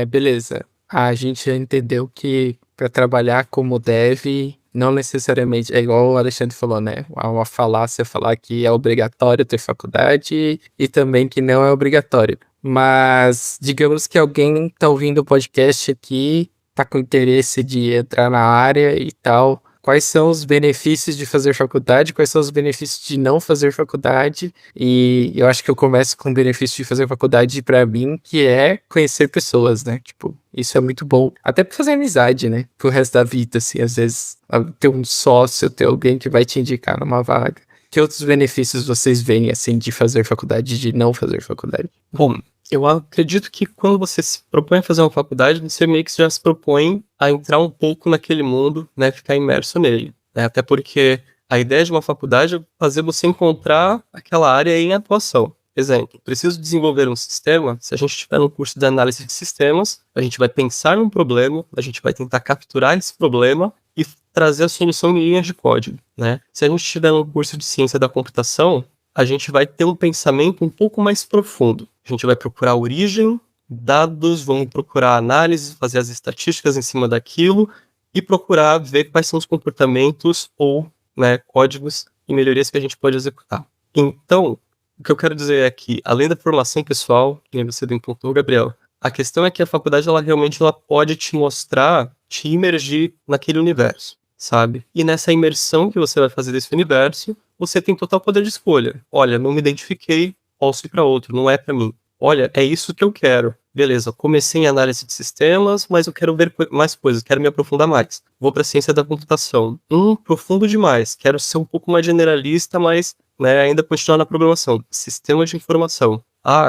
Speaker 1: beleza. A gente já entendeu que para trabalhar como dev, não necessariamente, é igual o Alexandre falou, né? Há uma falácia falar que é obrigatório ter faculdade e também que não é obrigatório. Mas digamos que alguém tá ouvindo o podcast aqui, tá com interesse de entrar na área e tal. Quais são os benefícios de fazer faculdade? Quais são os benefícios de não fazer faculdade? E eu acho que eu começo com o benefício de fazer faculdade pra mim, que é conhecer pessoas, né? Tipo, isso é muito bom. Até pra fazer amizade, né? Pro resto da vida, assim, às vezes ter um sócio, ter alguém que vai te indicar numa vaga. Que outros benefícios vocês veem, assim, de fazer faculdade e de não fazer faculdade?
Speaker 3: Bom, eu acredito que quando você se propõe a fazer uma faculdade, você meio que já se propõe a entrar um pouco naquele mundo, né, ficar imerso nele, né? Até porque a ideia de uma faculdade é fazer você encontrar aquela área em atuação. Exemplo, preciso desenvolver um sistema. Se a gente estiver no curso de análise de sistemas, a gente vai pensar num problema, a gente vai tentar capturar esse problema e trazer a solução em linhas de código, né? Se a gente estiver no curso de ciência da computação, a gente vai ter um pensamento um pouco mais profundo. A gente vai procurar a origem, dados, vamos procurar análise, fazer as estatísticas em cima daquilo e procurar ver quais são os comportamentos ou, né, códigos e melhorias que a gente pode executar. Então, o que eu quero dizer é que, além da formação pessoal, que você bem pontuou, Gabriel, a questão é que a faculdade ela realmente pode te mostrar, te imergir naquele universo, sabe? E nessa imersão que você vai fazer desse universo, você tem total poder de escolha. Olha, não me identifiquei, posso ir para outro, não é para mim. Olha, é isso que eu quero. Beleza, comecei em análise de sistemas, mas eu quero ver mais coisas, quero me aprofundar mais. Vou para ciência da computação. Profundo demais. Quero ser um pouco mais generalista, mas, né, ainda continuar na programação. Sistemas de informação.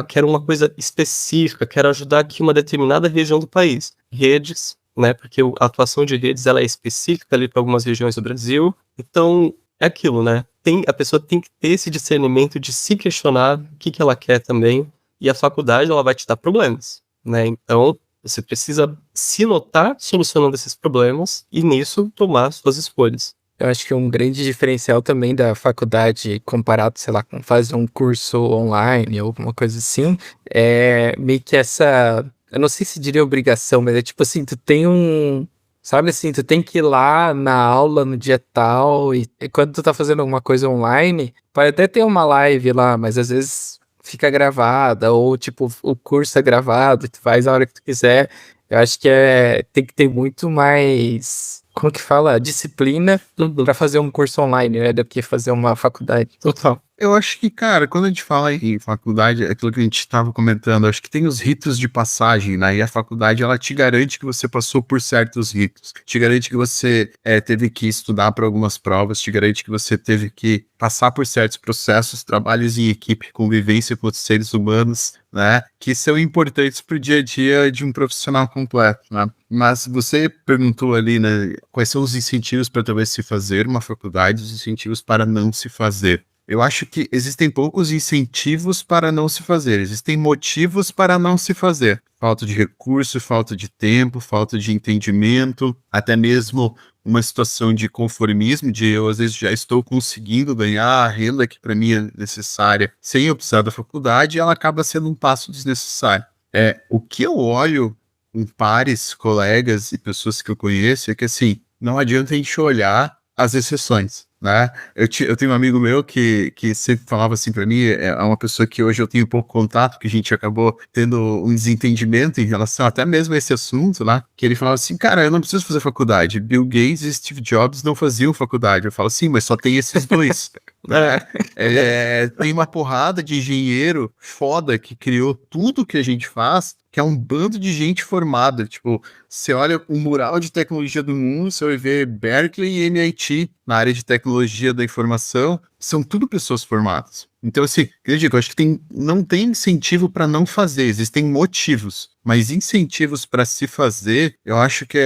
Speaker 3: Quero uma coisa específica, quero ajudar aqui uma determinada região do país. Redes, né, porque a atuação de redes ela é específica ali para algumas regiões do Brasil. Então, é aquilo, né? A pessoa tem que ter esse discernimento de se questionar o que ela quer também. E a faculdade, ela vai te dar problemas, né? Então, você precisa se notar solucionando esses problemas e, nisso, tomar suas escolhas.
Speaker 1: Eu acho que um grande diferencial também da faculdade, comparado, sei lá, com fazer um curso online ou alguma coisa assim, é meio que essa... Eu não sei se diria obrigação, mas é tipo assim, tu tem Sabe assim, tu tem que ir lá na aula no dia tal, e quando tu tá fazendo alguma coisa online, pode até ter uma live lá, mas às vezes fica gravada, ou tipo, o curso é gravado, tu faz a hora que tu quiser. Eu acho que tem que ter muito mais, como que fala? Disciplina pra fazer um curso online, né, do que fazer uma faculdade.
Speaker 3: Total.
Speaker 2: Eu acho que, cara, quando a gente fala em faculdade, é aquilo que a gente estava comentando, acho que tem os ritos de passagem, né? E a faculdade, ela te garante que você passou por certos ritos. Te garante que você teve que estudar para algumas provas, te garante que você teve que passar por certos processos, trabalhos em equipe, convivência com outros seres humanos, né? Que são importantes para o dia a dia de um profissional completo, né? Mas você perguntou ali, né? Quais são os incentivos para talvez se fazer uma faculdade, os incentivos para não se fazer. Eu acho que existem poucos incentivos para não se fazer, existem motivos para não se fazer. Falta de recurso, falta de tempo, falta de entendimento, até mesmo uma situação de conformismo, de eu às vezes já estou conseguindo ganhar a renda que para mim é necessária sem eu precisar da faculdade, e ela acaba sendo um passo desnecessário. O que eu olho em pares, colegas e pessoas que eu conheço é que assim, não adianta a gente olhar as exceções, né? Eu tenho um amigo meu que sempre falava assim pra mim, é uma pessoa que hoje eu tenho pouco contato, que a gente acabou tendo um desentendimento em relação até mesmo a esse assunto, né? Que ele falava assim, cara, eu não preciso fazer faculdade. Bill Gates e Steve Jobs não faziam faculdade. Eu falo assim, mas só tem esses dois. Tem uma porrada de engenheiro foda que criou tudo que a gente faz, que é um bando de gente formada. Tipo, você olha o mural de tecnologia do mundo, você vai ver Berkeley e MIT na área de tecnologia da informação, são tudo pessoas formadas. Então, assim, eu digo, eu acho que não tem incentivo para não fazer, existem motivos, mas incentivos para se fazer, eu acho que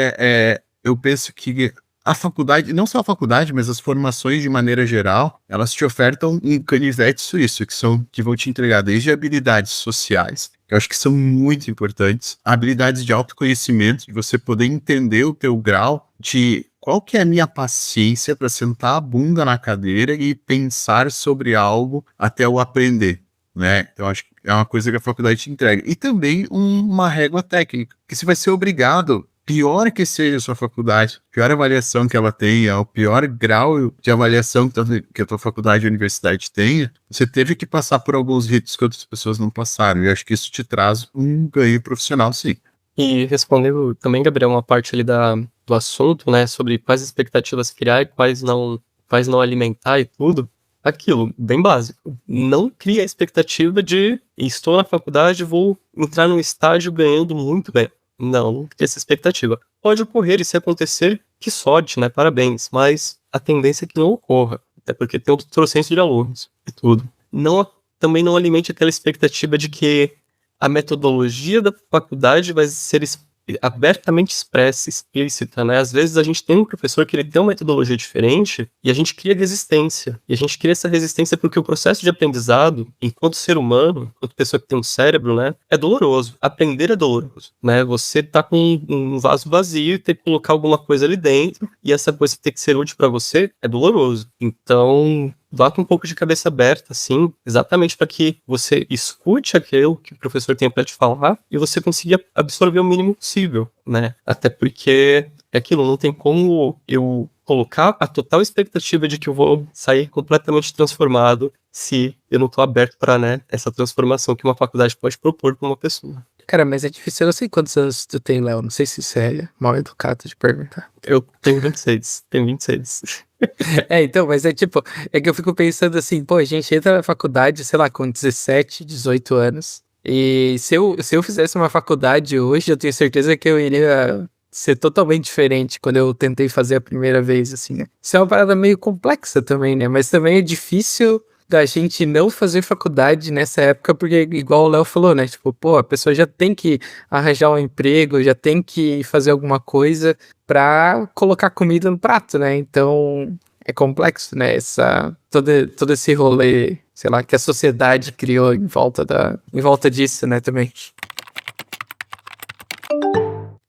Speaker 2: eu penso que a faculdade, não só a faculdade, mas as formações de maneira geral, elas te ofertam um canivete suíço, que vão te entregar desde habilidades sociais, que eu acho que são muito importantes, habilidades de autoconhecimento, de você poder entender o teu grau de qual que é a minha paciência para sentar a bunda na cadeira e pensar sobre algo até eu aprender, né? Então, acho que é uma coisa que a faculdade te entrega. E também uma régua técnica, que você vai ser obrigado, pior que seja a sua faculdade, pior avaliação que ela tenha, o pior grau de avaliação que a tua faculdade e a universidade tenha, você teve que passar por alguns ritos que outras pessoas não passaram. E eu acho que isso te traz um ganho profissional, sim.
Speaker 3: E respondendo também, Gabriel, uma parte ali do assunto, né, sobre quais expectativas criar e quais não alimentar e tudo, aquilo, bem básico. Não cria a expectativa de estou na faculdade, vou entrar num estágio ganhando muito bem. Não cria essa expectativa. Pode ocorrer, e se acontecer, que sorte, né, parabéns, mas a tendência é que não ocorra, até porque tem um trocentos de alunos e tudo. Também não alimente aquela expectativa de que a metodologia da faculdade vai ser abertamente expressa, explícita, né? Às vezes a gente tem um professor que ele tem uma metodologia diferente e a gente cria resistência. E a gente cria essa resistência porque o processo de aprendizado, enquanto ser humano, enquanto pessoa que tem um cérebro, né? É doloroso. Aprender é doloroso, né? Você tá com um vaso vazio e tem que colocar alguma coisa ali dentro e essa coisa ter que ser útil para você é doloroso. Então, vá com um pouco de cabeça aberta, assim, exatamente para que você escute aquilo que o professor tem para te falar e você consiga absorver o mínimo possível, né? Até porque é aquilo, não tem como eu colocar a total expectativa de que eu vou sair completamente transformado se eu não tô aberto para, né, essa transformação que uma faculdade pode propor para uma pessoa.
Speaker 1: Cara, mas é difícil. Eu não sei quantos anos tu tem, Léo. Não sei se isso é mal educado de perguntar.
Speaker 3: Eu tenho 26. Tenho 26.
Speaker 1: Então, mas é tipo, é que eu fico pensando assim, pô, a gente entra na faculdade, sei lá, com 17, 18 anos. E se eu fizesse uma faculdade hoje, eu tenho certeza que eu iria ser totalmente diferente quando eu tentei fazer a primeira vez, assim, né? Isso é uma parada meio complexa também, né? Mas também é difícil da gente não fazer faculdade nessa época, porque igual o Léo falou, né? Tipo, pô, a pessoa já tem que arranjar um emprego, já tem que fazer alguma coisa pra colocar comida no prato, né? Então, é complexo, né? Todo esse rolê, sei lá, que a sociedade criou em volta disso, né, também.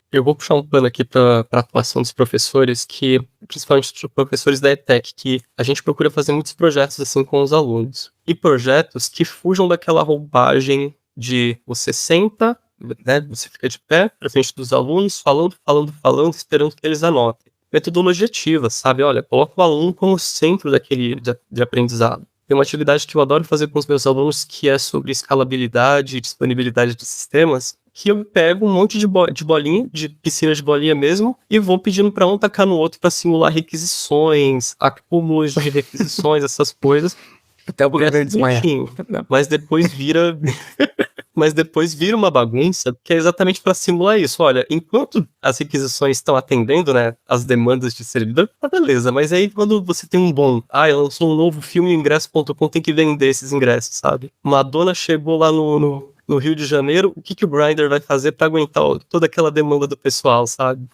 Speaker 3: Eu vou puxar um pano aqui para a atuação dos professores, que, principalmente os professores da ETEC, que a gente procura fazer muitos projetos assim com os alunos. E projetos que fujam daquela roupagem de você senta né? Você fica de pé, pra frente dos alunos, falando, esperando que eles anotem. Metodologia ativa, sabe? Olha, coloca o aluno como centro de aprendizado. Tem uma atividade que eu adoro fazer com os meus alunos, que é sobre escalabilidade e disponibilidade de sistemas, que eu pego um monte de bolinha, de piscina de bolinha mesmo, e vou pedindo para um tacar no outro para simular requisições, acúmulos de requisições, essas coisas.
Speaker 1: Até o governo desmanhar.
Speaker 3: Mas depois vira uma bagunça, que é exatamente para simular isso. Olha, enquanto as requisições estão atendendo, né, as demandas de servidor, tá beleza. Mas aí quando você tem lançou um novo filme, ingresso.com, tem que vender esses ingressos, sabe? Madonna chegou lá no Rio de Janeiro, o que o Grindr vai fazer para aguentar toda aquela demanda do pessoal, sabe?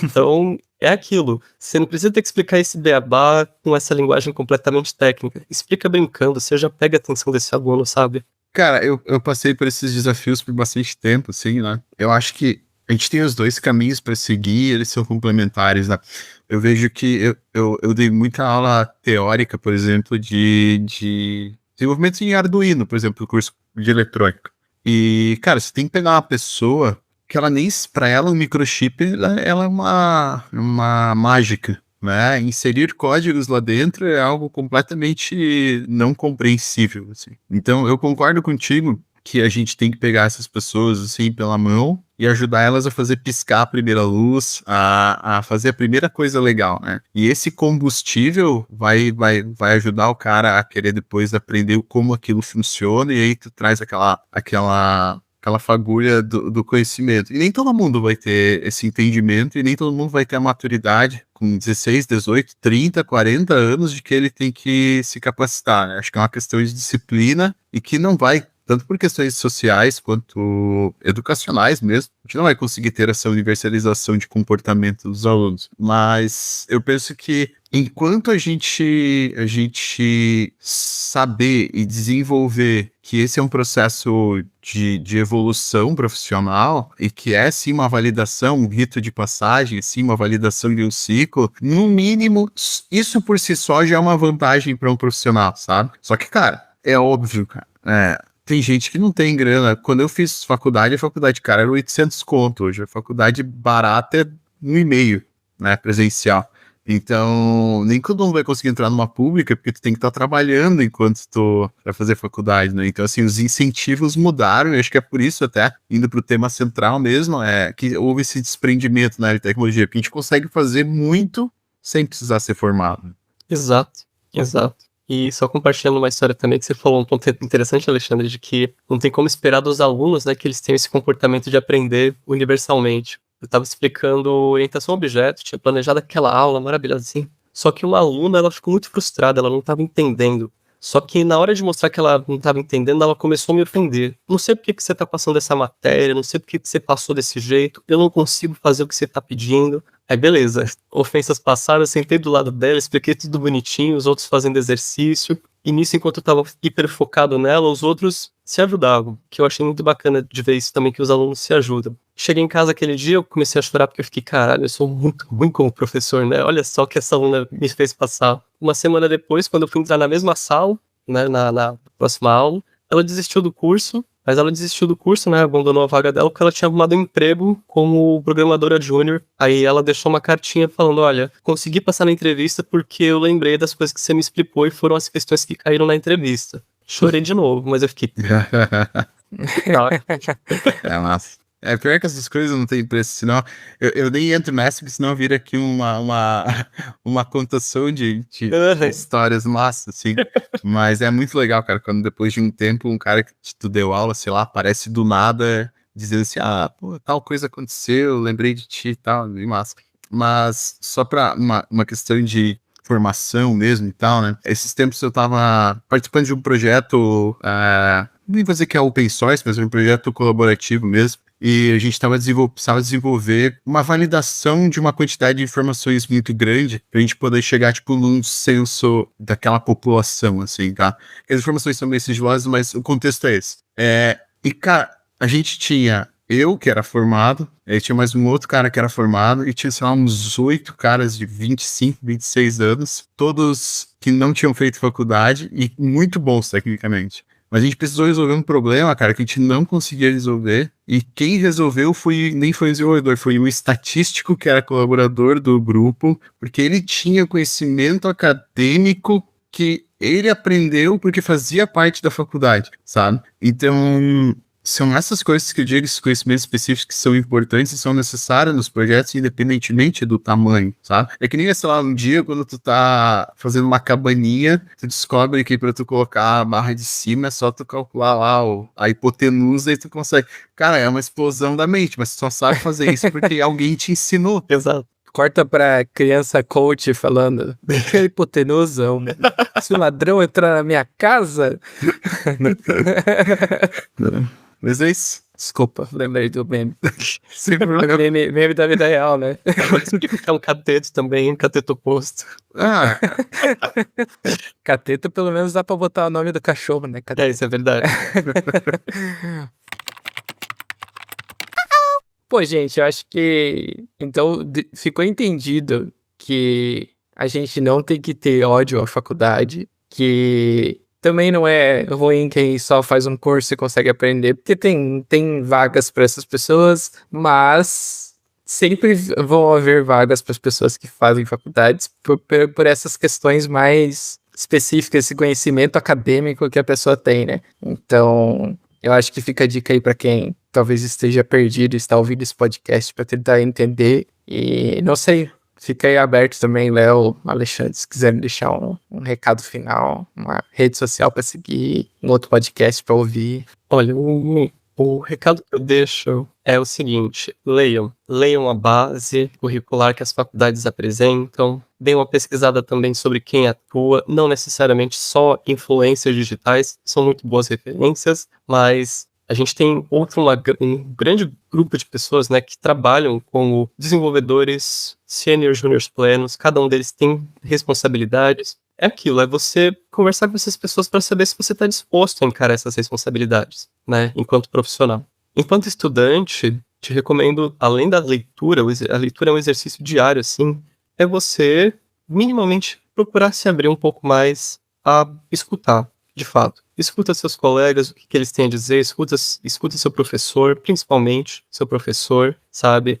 Speaker 3: Então, é aquilo. Você não precisa ter que explicar esse beabá com essa linguagem completamente técnica. Explica brincando, você já pega a atenção desse aluno, sabe?
Speaker 2: Cara, eu passei por esses desafios por bastante tempo, assim, né? Eu acho que a gente tem os dois caminhos para seguir, eles são complementares, né? Eu vejo que eu dei muita aula teórica, por exemplo, de desenvolvimento em Arduino, por exemplo, o curso de eletrônica. E, cara, você tem que pegar uma pessoa que ela nem, pra ela, o microchip, ela é uma mágica, né? Inserir códigos lá dentro é algo completamente não compreensível, assim. Então, eu concordo contigo que a gente tem que pegar essas pessoas, assim, pela mão e ajudar elas a fazer piscar a primeira luz, a fazer a primeira coisa legal, né? E esse combustível vai ajudar o cara a querer depois aprender como aquilo funciona, e aí tu traz aquela fagulha do conhecimento. E nem todo mundo vai ter esse entendimento, e nem todo mundo vai ter a maturidade com 16, 18, 30, 40 anos de que ele tem que se capacitar, né? Acho que é uma questão de disciplina e que não vai, tanto por questões sociais quanto educacionais mesmo, a gente não vai conseguir ter essa universalização de comportamento dos alunos. Mas eu penso que enquanto a gente saber e desenvolver que esse é um processo de evolução profissional e que é sim uma validação, um rito de passagem, sim uma validação de um ciclo, no mínimo, isso por si só já é uma vantagem para um profissional, sabe? Só que, cara, é óbvio, cara, tem gente que não tem grana. Quando eu fiz faculdade, a faculdade, cara, era 800 conto. Hoje a faculdade barata é 1,5, né, presencial. Então, nem todo mundo vai conseguir entrar numa pública, porque tu tem que estar trabalhando enquanto tu vai fazer faculdade, né? Então, assim, os incentivos mudaram, e acho que é por isso até, indo pro tema central mesmo, que houve esse desprendimento na área de tecnologia, porque a gente consegue fazer muito sem precisar ser formado.
Speaker 3: Exato. E só compartilhando uma história também que você falou, um ponto interessante, Alexandre, de que não tem como esperar dos alunos, né, que eles tenham esse comportamento de aprender universalmente. Eu estava explicando orientação a objeto, tinha planejado aquela aula maravilhosa assim, só que uma aluna, ela ficou muito frustrada, ela não estava entendendo. Só que na hora de mostrar que ela não estava entendendo, ela começou a me ofender. Não sei por que você está passando essa matéria, não sei por que você passou desse jeito, eu não consigo fazer o que você está pedindo. Aí beleza, ofensas passadas, sentei do lado dela, expliquei tudo bonitinho, os outros fazendo exercício. E nisso, enquanto eu tava hiper focado nela, os outros se ajudavam. Que eu achei muito bacana de ver isso também, que os alunos se ajudam. Cheguei em casa aquele dia, eu comecei a chorar porque eu fiquei, caralho, eu sou muito ruim como professor, né? Olha só o que essa aluna me fez passar. Uma semana depois, quando eu fui entrar na mesma sala, né, na próxima aula, ela desistiu do curso. Mas ela desistiu do curso, né, abandonou a vaga dela porque ela tinha arrumado um emprego como programadora júnior. Aí ela deixou uma cartinha falando, olha, consegui passar na entrevista porque eu lembrei das coisas que você me explicou e foram as questões que caíram na entrevista. Chorei de novo, mas eu fiquei...
Speaker 2: É massa. É pior que essas coisas não tem preço, senão eu nem entro nessa, porque senão vira aqui uma contação de histórias massas, assim. Mas é muito legal, cara, quando depois de um tempo um cara que tu deu aula, sei lá, aparece do nada dizendo assim, pô, tal coisa aconteceu, lembrei de ti e tal, bem massa. Mas só pra uma questão de formação mesmo e tal, né? Esses tempos eu tava participando de um projeto, nem vou dizer que é open source, mas é um projeto colaborativo mesmo. E a gente precisava desenvolver uma validação de uma quantidade de informações muito grande pra gente poder chegar, tipo, num censo daquela população, assim, tá? As informações são meio sigilosas, mas o contexto é esse. E, cara, a gente tinha eu, que era formado, aí tinha mais um outro cara que era formado, e tinha, sei lá, uns 8 caras de 25, 26 anos, todos que não tinham feito faculdade e muito bons tecnicamente. Mas a gente precisou resolver um problema, cara, que a gente não conseguia resolver. E quem resolveu nem foi o desenvolvedor, foi o estatístico que era colaborador do grupo, porque ele tinha conhecimento acadêmico que ele aprendeu porque fazia parte da faculdade, sabe? Então, são essas coisas que eu digo, esses conhecimentos específicos que são importantes e são necessários nos projetos, independentemente do tamanho, sabe? É que nem, sei lá, um dia quando tu tá fazendo uma cabaninha, tu descobre que pra tu colocar a barra de cima é só tu calcular lá a hipotenusa e tu consegue. Cara, é uma explosão da mente, mas tu só sabe fazer isso porque alguém te ensinou.
Speaker 3: Exato.
Speaker 1: Corta pra criança coach falando, hipotenusa, se o ladrão entrar na minha casa...
Speaker 2: Mas é isso.
Speaker 1: Desculpa, lembrei do meme.
Speaker 2: Sem problema.
Speaker 1: Meme da vida real, né?
Speaker 3: É um cateto também, cateto oposto.
Speaker 2: Ah,
Speaker 1: Cateta, pelo menos dá pra botar o nome do cachorro, né? Cateta.
Speaker 3: Isso é verdade.
Speaker 1: Pô, gente, eu acho que... Então, ficou entendido que a gente não tem que ter ódio à faculdade, que também não é ruim quem só faz um curso e consegue aprender, porque tem vagas para essas pessoas, mas sempre vão haver vagas para as pessoas que fazem faculdades por essas questões mais específicas, esse conhecimento acadêmico que a pessoa tem, né? Então... Eu acho que fica a dica aí pra quem talvez esteja perdido e está ouvindo esse podcast pra tentar entender. E não sei, fica aí aberto também, Léo, Alexandre, se quiserem deixar um recado final, uma rede social pra seguir, um outro podcast pra ouvir.
Speaker 3: Olha, o recado que eu deixo é o seguinte: leiam a base curricular que as faculdades apresentam, deem uma pesquisada também sobre quem atua, não necessariamente só influencers digitais, são muito boas referências, mas a gente tem um grande grupo de pessoas, né, que trabalham como desenvolvedores, senior, juniors plenos, cada um deles tem responsabilidades. É aquilo, é você conversar com essas pessoas para saber se você está disposto a encarar essas responsabilidades, né, enquanto profissional. Enquanto estudante, te recomendo, além da leitura, a leitura é um exercício diário, assim, é você minimamente procurar se abrir um pouco mais a escutar, de fato. Escuta seus colegas, o que eles têm a dizer, escuta seu professor, principalmente seu professor, sabe?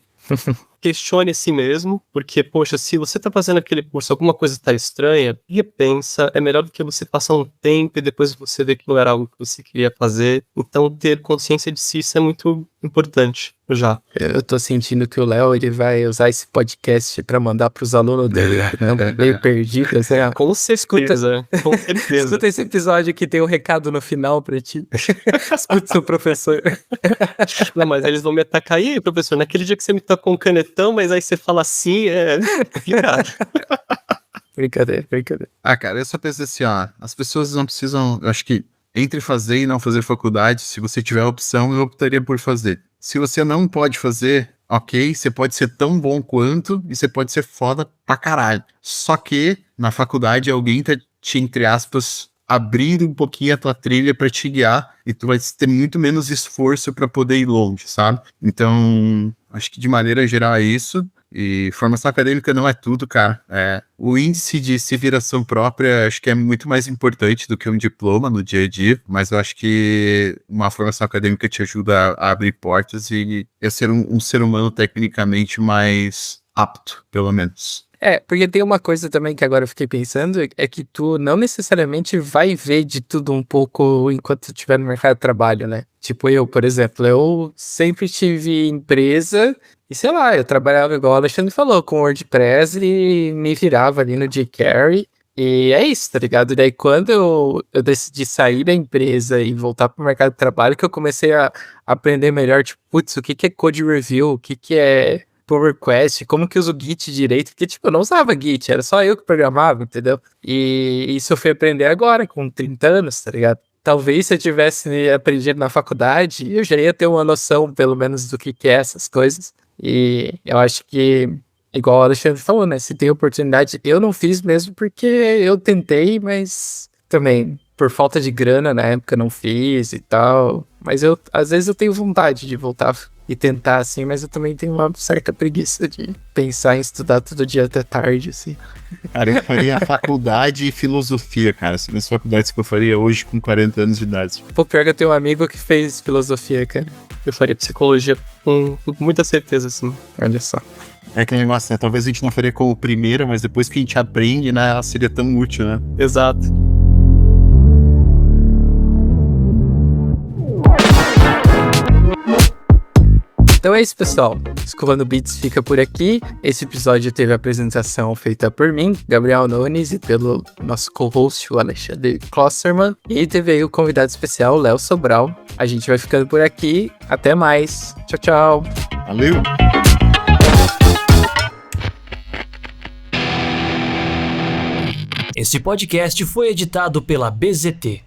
Speaker 3: Questione a si mesmo, porque, poxa, se você tá fazendo aquele curso, alguma coisa tá estranha, repensa, é melhor do que você passar um tempo e depois você ver que não era algo que você queria fazer. Então, ter consciência de si, isso é muito importante, já.
Speaker 1: Eu tô sentindo que o Léo, ele vai usar esse podcast pra mandar pros alunos dele, né? Meio perdido, assim, ó.
Speaker 3: Com certeza, com certeza.
Speaker 1: Escuta esse episódio que tem um recado no final pra ti. Escuta seu professor.
Speaker 3: Não, mas eles vão me atacar. E aí, professor, naquele dia que você me tocou um canetão, mas aí você fala assim, é complicado.
Speaker 1: Brincadeira.
Speaker 2: Ah, cara, eu só penso assim, ó, as pessoas não precisam, eu acho que entre fazer e não fazer faculdade, se você tiver a opção, eu optaria por fazer. Se você não pode fazer, ok, você pode ser tão bom quanto e você pode ser foda pra caralho. Só que na faculdade alguém tá te, entre aspas, abrir um pouquinho a tua trilha pra te guiar e tu vai ter muito menos esforço pra poder ir longe, sabe? Então, acho que de maneira geral é isso. E formação acadêmica não é tudo, cara. O índice de civilização própria acho que é muito mais importante do que um diploma no dia a dia, mas eu acho que uma formação acadêmica te ajuda a abrir portas e a ser um ser humano tecnicamente mais apto, pelo menos.
Speaker 1: Porque tem uma coisa também que agora eu fiquei pensando, é que tu não necessariamente vai ver de tudo um pouco enquanto tu estiver no mercado de trabalho, né? Tipo eu, por exemplo, eu sempre tive empresa e sei lá, eu trabalhava igual o Alexandre falou, com WordPress e me virava ali no jQuery e é isso, tá ligado? E daí quando eu decidi sair da empresa e voltar pro mercado de trabalho, que eu comecei a aprender melhor, tipo, putz, o que é code review, o que é pull request, como que eu uso o Git direito, porque, tipo, eu não usava Git, era só eu que programava, entendeu? E isso eu fui aprender agora, com 30 anos, tá ligado? Talvez se eu tivesse aprendido na faculdade, eu já ia ter uma noção, pelo menos, do que é essas coisas. E eu acho que, igual o Alexandre falou, né, se tem oportunidade, eu não fiz mesmo porque eu tentei, mas também, por falta de grana, na época, não fiz e tal. Mas às vezes eu tenho vontade de voltar e tentar, assim, mas eu também tenho uma certa preguiça de pensar em estudar todo dia até tarde, assim.
Speaker 2: Cara, eu faria faculdade e filosofia, cara. São as faculdades que eu faria hoje com 40 anos de idade.
Speaker 1: Pô, pior que eu tenho um amigo que fez filosofia, cara.
Speaker 3: Eu faria psicologia com muita certeza, assim.
Speaker 1: Olha só.
Speaker 2: É aquele negócio, né? Talvez a gente não faria como primeira, mas depois que a gente aprende, né? Ela seria tão útil, né?
Speaker 3: Exato.
Speaker 1: Então é isso, pessoal. Escovando Beats fica por aqui. Esse episódio teve a apresentação feita por mim, Gabriel Nunes, e pelo nosso co-host, o Alexandre Klosserman. E teve aí o convidado especial, Léo Sobral. A gente vai ficando por aqui. Até mais. Tchau, tchau.
Speaker 2: Valeu!
Speaker 4: Este podcast foi editado pela BZT.